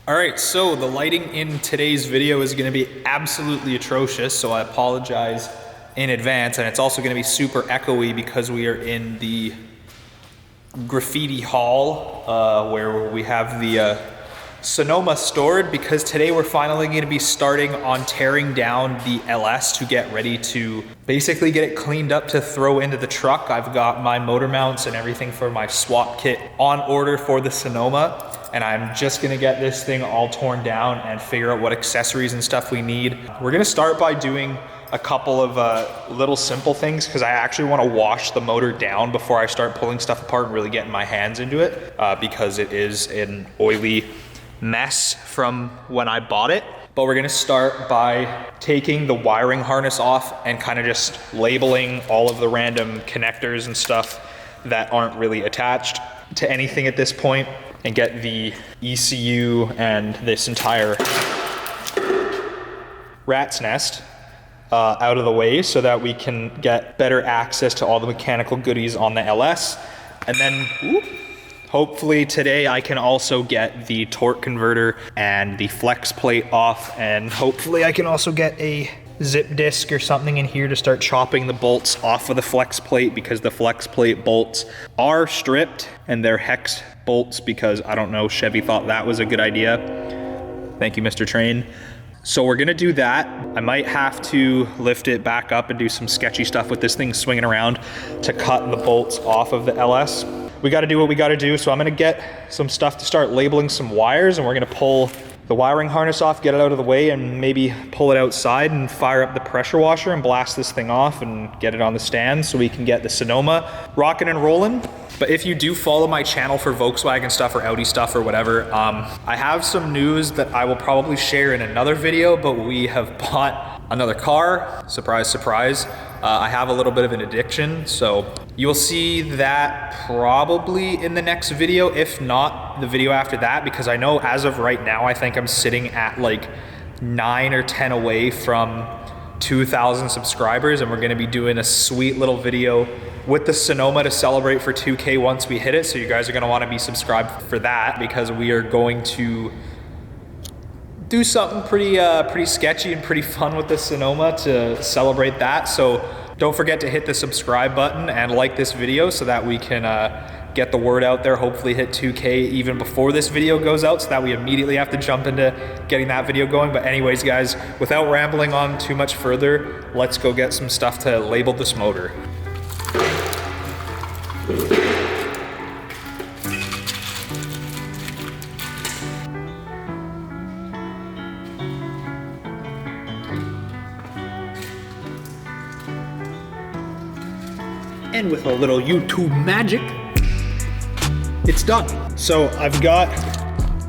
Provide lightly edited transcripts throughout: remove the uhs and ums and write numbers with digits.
All right, so the lighting in today's video is gonna be absolutely atrocious, so I apologize in advance, and it's also gonna be super echoey because we are in the graffiti hall where we have the Sonoma stored, because today we're finally gonna be starting on tearing down the LS to get ready to basically get it cleaned up to throw into the truck. I've got my motor mounts and everything for my swap kit on order for the Sonoma, and I'm just gonna get this thing all torn down and figure out what accessories and stuff we need. We're gonna start by doing a couple of little simple things, because I actually want to wash the motor down before I start pulling stuff apart and really getting my hands into it, because it is an oily mess from when I bought it. But we're gonna start by taking the wiring harness off and kind of just labeling all of the random connectors and stuff that aren't really attached to anything at this point, and get the ECU and this entire rat's nest out of the way so that we can get better access to all the mechanical goodies on the LS. And then hopefully today I can also get the torque converter and the flex plate off, and hopefully I can also get a zip disc or something in here to start chopping the bolts off of the flex plate, because the flex plate bolts are stripped and they're hex bolts, because I don't know, Chevy thought that was a good idea. Thank you, Mr. Train. So we're gonna do that. I might have to lift it back up and do some sketchy stuff with this thing swinging around to cut the bolts off of the LS. We gotta do what we gotta do, so I'm gonna get some stuff to start labeling some wires, and we're gonna pull the wiring harness off, get it out of the way, and maybe pull it outside and fire up the pressure washer and blast this thing off and get it on the stand so we can get the Sonoma rocking and rolling. But if you do follow my channel for Volkswagen stuff or Audi stuff or whatever, I have some news that I will probably share in another video, but we have bought another car. Surprise, surprise. I have a little bit of an addiction, so you'll see that probably in the next video, if not the video after that, because I know as of right now, I think I'm sitting at like 9 or 10 away from 2,000 subscribers, and we're gonna be doing a sweet little video with the Sonoma to celebrate for 2K once we hit it. So you guys are gonna wanna be subscribed for that, because we are going to do something pretty sketchy and pretty fun with the Sonoma to celebrate that. So don't forget to hit the subscribe button and like this video so that we can get the word out there, hopefully hit 2K even before this video goes out, so that we immediately have to jump into getting that video going. But anyways, guys, without rambling on too much further, let's go get some stuff to label this motor. And with a little YouTube magic, it's done. So I've got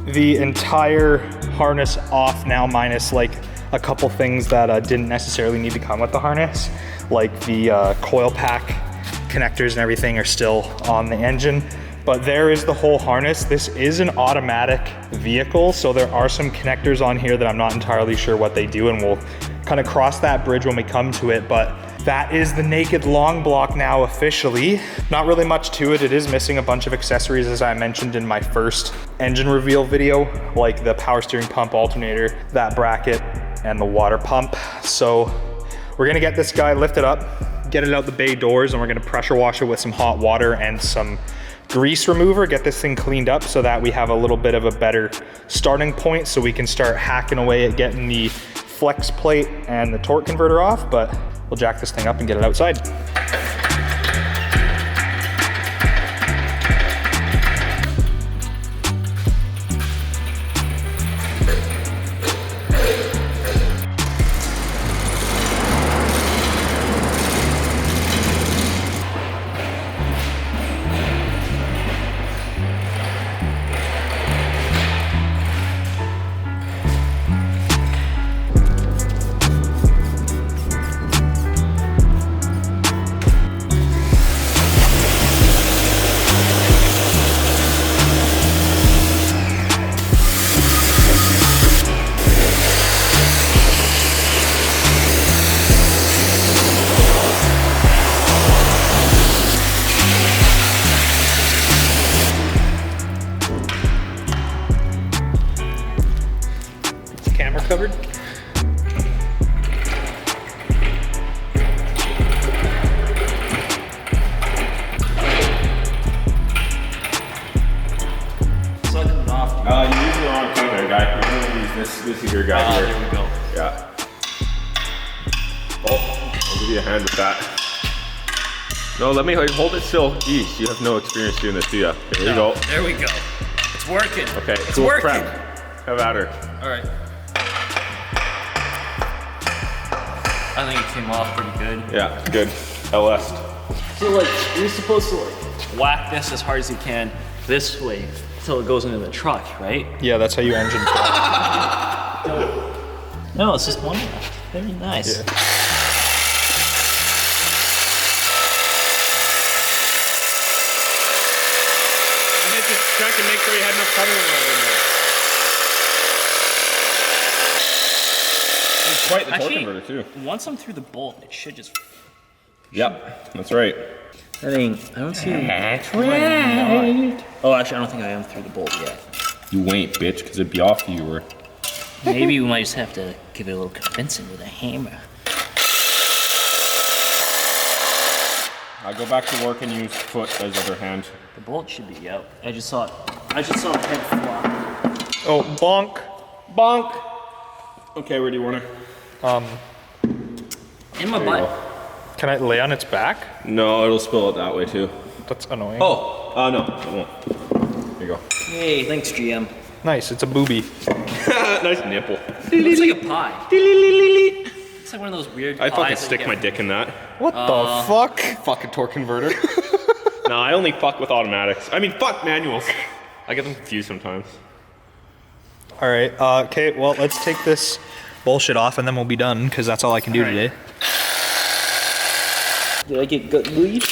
the entire harness off now, minus like a couple things that didn't necessarily need to come with the harness, like the coil pack connectors and everything are still on the engine. But there is the whole harness. This is an automatic vehicle, so there are some connectors on here that I'm not entirely sure what they do, and we'll kind of cross that bridge when we come to it. But that is the naked long block now officially. Not really much to it. It is missing a bunch of accessories, as I mentioned in my first engine reveal video, like the power steering pump, alternator, that bracket, and the water pump. So we're gonna get this guy lifted up, get it out the bay doors, and we're gonna pressure wash it with some hot water and some grease remover, get this thing cleaned up so that we have a little bit of a better starting point, so we can start hacking away at getting the flex plate and the torque converter off. But we'll jack this thing up and get it outside. camera covered. You used the wrong thing there, guy. You're gonna use this is your guy here. There we go. Yeah. Oh, I'll give you a hand with that. No, let me hold it still. Geez, you have no experience doing this, do you? There you go. There we go. It's working. Okay, it's cool. working. Prep. Have at her. All right. I think it came off pretty good. Yeah, good. LS. So like, you're supposed to like whack this as hard as you can this way until it goes into the truck, right? Yeah, that's how you engine truck. No, it's just one left. Very nice. Yeah. I had to check and make sure you had enough cutting oil in there. It's quite the torque converter too. Once I'm through the bolt, it should just. Yep, that's right. I don't see. That's right. Oh, actually, I don't think I am through the bolt yet. You ain't, bitch, because it'd be off you were. Maybe we might just have to give it a little convincing with a hammer. I'll go back to work and use foot as other hand. The bolt should be out. I just saw the head flop. Oh, bonk. Bonk. Okay, where do you want to? In my butt. Can I lay on its back? No, it'll spill it that way too. That's annoying. Oh, no, it won't. Here you go. Hey, thanks, GM. Nice, it's a booby. Nice nipple. It looks like a pie. It's like one of those weird I pies fucking that stick you my get- dick in that. What the fuck? Fucking torque converter. No, I only fuck with automatics. I mean, fuck manuals. I get them confused sometimes. All right, okay, well, let's take this bullshit off and then we'll be done, because that's all I can do All right. today. Did I get good lead?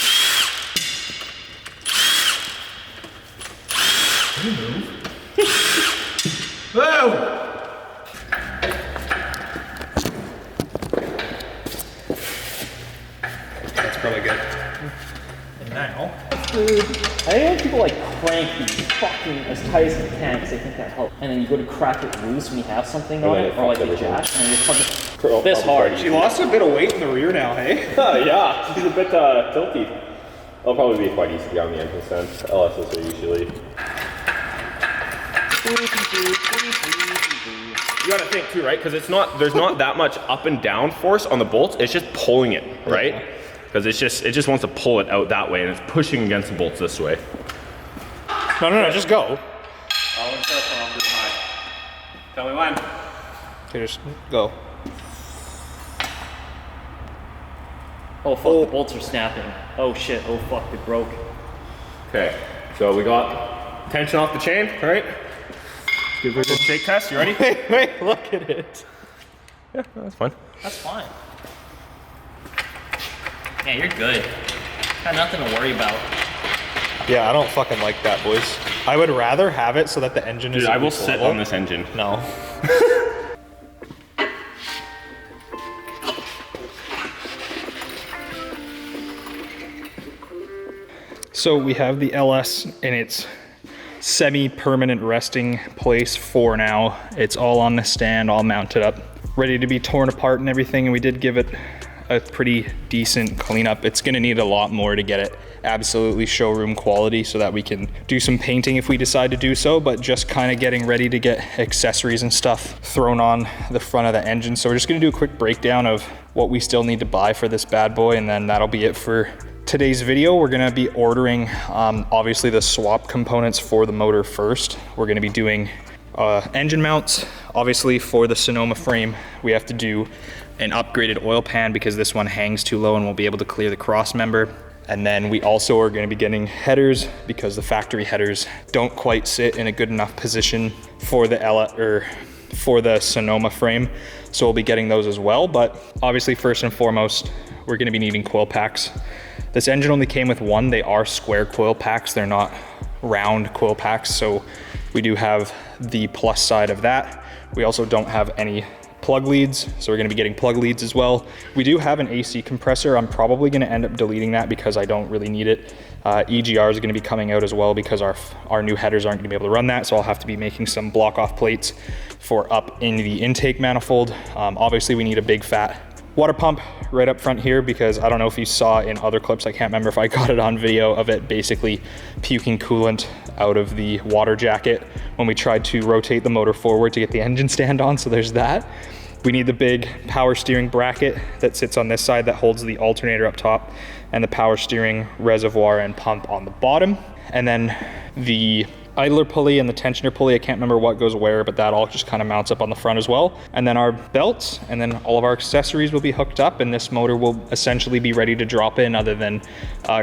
Whoa! That's probably good. And now, I think people like crank these fucking as tight as you can because they think that helps. And then you go to crack it loose when you have something on it, or like a jack, and then you fucking this hard. she lost a bit of weight in the rear now, hey? Yeah, she's a bit tilty. It'll probably be quite easy to get on the engine stand. LSs are usually. You gotta think too, right? Because there's not that much up and down force on the bolts. It's just pulling it, right? Because it just wants to pull it out that way, and it's pushing against the bolts this way. No, just go. Oh, let's start from really high. Tell me when. Okay, just go. Oh fuck, the bolts are snapping. Oh shit, oh fuck, they broke. Okay, so we got tension off the chain, all right? Let's give it a good shake test. You ready? Wait, look at it. Yeah, that's fine. That's fine. Yeah, you're good. Got nothing to worry about. Yeah, I don't fucking like that, boys. I would rather have it so that the engine is. Dude, I will sit on this engine. No. So we have the LS in its semi-permanent resting place for now. It's all on the stand, all mounted up, ready to be torn apart and everything, and we did give it a pretty decent cleanup. It's gonna need a lot more to get it absolutely showroom quality so that we can do some painting if we decide to do so, but just kind of getting ready to get accessories and stuff thrown on the front of the engine. So we're just gonna do a quick breakdown of what we still need to buy for this bad boy, and then that'll be it for today's video. We're gonna be ordering obviously the swap components for the motor first. We're gonna be doing engine mounts. Obviously for the Sonoma frame, we have to do an upgraded oil pan because this one hangs too low and won't be able to clear the cross member. And then we also are gonna be getting headers because the factory headers don't quite sit in a good enough position for the Sonoma frame. So we'll be getting those as well. But obviously first and foremost, we're gonna be needing coil packs. This engine only came with one. They are square coil packs. They're not round coil packs. So we do have the plus side of that. We also don't have any plug leads. So we're gonna be getting plug leads as well. We do have an AC compressor. I'm probably gonna end up deleting that because I don't really need it. EGRs are going to be coming out as well because our new headers aren't going to be able to run that. So I'll have to be making some block off plates for up in the intake manifold. Obviously we need a big fat water pump right up front here because I don't know if you saw in other clips, I can't remember if I got it on video, of it basically puking coolant out of the water jacket when we tried to rotate the motor forward to get the engine stand on. So there's that. We need the big power steering bracket that sits on this side that holds the alternator up top and the power steering reservoir and pump on the bottom. And then the idler pulley and the tensioner pulley, I can't remember what goes where, but that all just kind of mounts up on the front as well. And then our belts and then all of our accessories will be hooked up, and this motor will essentially be ready to drop in, other than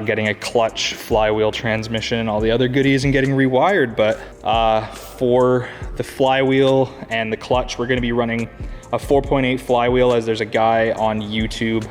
getting a clutch, flywheel, transmission, and all the other goodies and getting rewired. But for the flywheel and the clutch, we're gonna be running a 4.8 flywheel, as there's a guy on YouTube,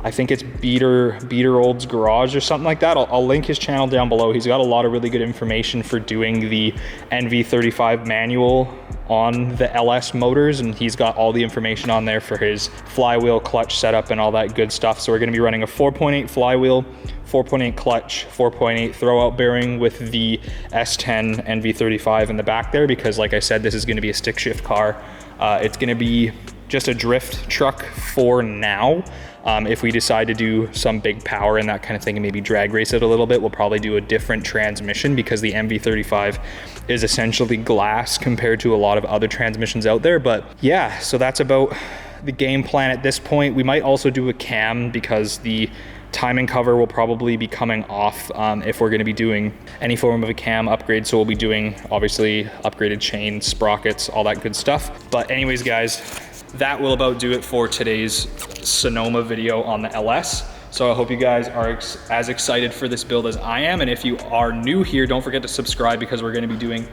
I think it's Beater Old's Garage or something like that. I'll link his channel down below. He's got a lot of really good information for doing the NV35 manual on the LS motors, and he's got all the information on there for his flywheel, clutch setup, and all that good stuff. So we're gonna be running a 4.8 flywheel, 4.8 clutch, 4.8 throwout bearing with the S10 NV35 in the back there, because like I said, this is gonna be a stick shift car. It's gonna be just a drift truck for now. If we decide to do some big power and that kind of thing and maybe drag race it a little bit, we'll probably do a different transmission, because the MV35 is essentially glass compared to a lot of other transmissions out there. But yeah, so that's about the game plan at this point. We might also do a cam, because the timing cover will probably be coming off if we're going to be doing any form of a cam upgrade. So we'll be doing obviously upgraded chains, sprockets, all that good stuff. But anyways, guys, that will about do it for today's Sonoma video on the LS. So I hope you guys are as excited for this build as I am. And if you are new here, don't forget to subscribe, because we're going to be doing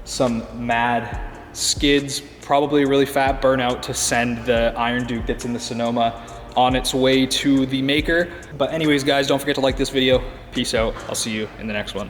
some mad skids, probably a really fat burnout to send the Iron Duke that's in the Sonoma on its way to the maker. But anyways, guys, don't forget to like this video. Peace out. I'll see you in the next one.